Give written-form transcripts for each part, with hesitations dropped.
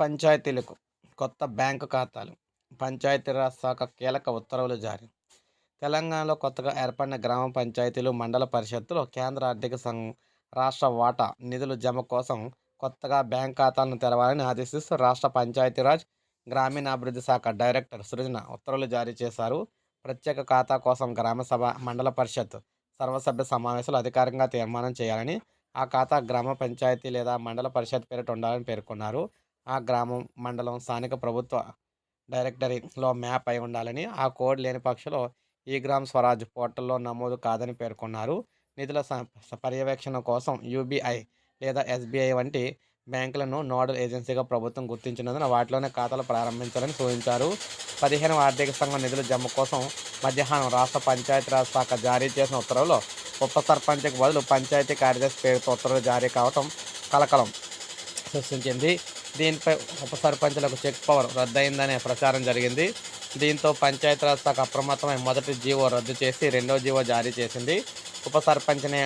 పంచాయతీలకు కొత్త బ్యాంకు ఖాతాలు, పంచాయతీరాజ్ శాఖ కీలక ఉత్తర్వులు జారీ. తెలంగాణలో కొత్తగా ఏర్పడిన గ్రామ పంచాయతీలు, మండల పరిషత్తులో కేంద్ర ఆర్థిక రాష్ట్ర వాటా నిధుల జమ కోసం కొత్తగా బ్యాంక్ ఖాతాలను తెరవాలని ఆదేశిస్తూ రాష్ట్ర పంచాయతీరాజ్, గ్రామీణాభివృద్ధి శాఖ డైరెక్టర్ సృజన ఉత్తర్వులు జారీ చేశారు. ప్రత్యేక ఖాతా కోసం గ్రామ సభ, మండల పరిషత్ సర్వసభ్య సమావేశాలు అధికారికంగా తీర్మానం చేయాలని, ఆ ఖాతా గ్రామ పంచాయతీ లేదా మండల పరిషత్ పేరిట ఉండాలని పేర్కొన్నారు. ఆ గ్రామం, మండలం స్థానిక ప్రభుత్వ డైరెక్టరీలో మ్యాప్ అయి ఉండాలని, ఆ కోడ్ లేని పక్షంలో ఈ గ్రామ్ స్వరాజ్ పోర్టల్లో నమోదు కాదని పేర్కొన్నారు. నిధుల పర్యవేక్షణ కోసం యూబీఐ లేదా ఎస్బీఐ వంటి బ్యాంకులను నోడల్ ఏజెన్సీగా ప్రభుత్వం గుర్తించినందున వాటిలోనే ఖాతాలు ప్రారంభించాలని సూచించారు. 15వ ఆర్థిక సంఘం నిధుల జమ కోసం మధ్యాహ్నం రాష్ట్ర పంచాయతీరాజ్ శాఖ జారీ చేసిన ఉత్తర్వులో ఉప సర్పంచ్కి బదులు పంచాయతీ కార్యదర్శి పేరుతో ఉత్తర్వులు జారీ కావటం కలకలం సృష్టించింది. దీనిపై ఉప సర్పంచ్లకు చెక్ పవర్ రద్దయిందనే ప్రచారం జరిగింది. దీంతో పంచాయతీరాజ్ శాఖ అప్రమత్తమై మొదటి జీవో రద్దు చేసి రెండో జీవో జారీ చేసింది. ఉప సర్పంచ్నే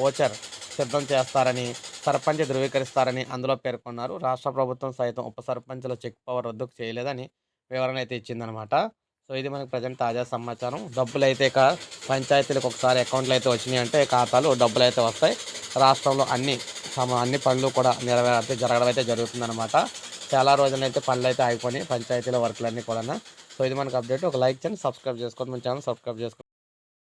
ఓచర్ సిద్ధం చేస్తారని, సర్పంచ్ ధృవీకరిస్తారని అందులో పేర్కొన్నారు. రాష్ట్ర ప్రభుత్వం సైతం ఉప సర్పంచ్ల చెక్ పవర్ రద్దు చేయలేదని వివరణ అయితే ఇచ్చిందనమాట. సో ఇది మనకి ప్రజెంట్ తాజా సమాచారం. డబ్బులు అయితే పంచాయతీలకు ఒకసారి అకౌంట్లు అయితే వచ్చినాయి అంటే ఖాతాలు డబ్బులు అయితే వస్తాయి. రాష్ట్రంలో అన్ని పనులు కూడా జరగడం అయితే జరుగుతుందన్నమాట. చాలా రోజులైతే పనులు అయితే ఆగిపోయినాయి పంచాయతీల వర్కులన్నీ కూడా. సో ఇది మనకు అప్డేట్. ఒక లైక్ చేయండి, సబ్స్క్రైబ్ చేసుకోండి, మన ఛానల్ సబ్స్క్రైబ్ చేసుకోండి.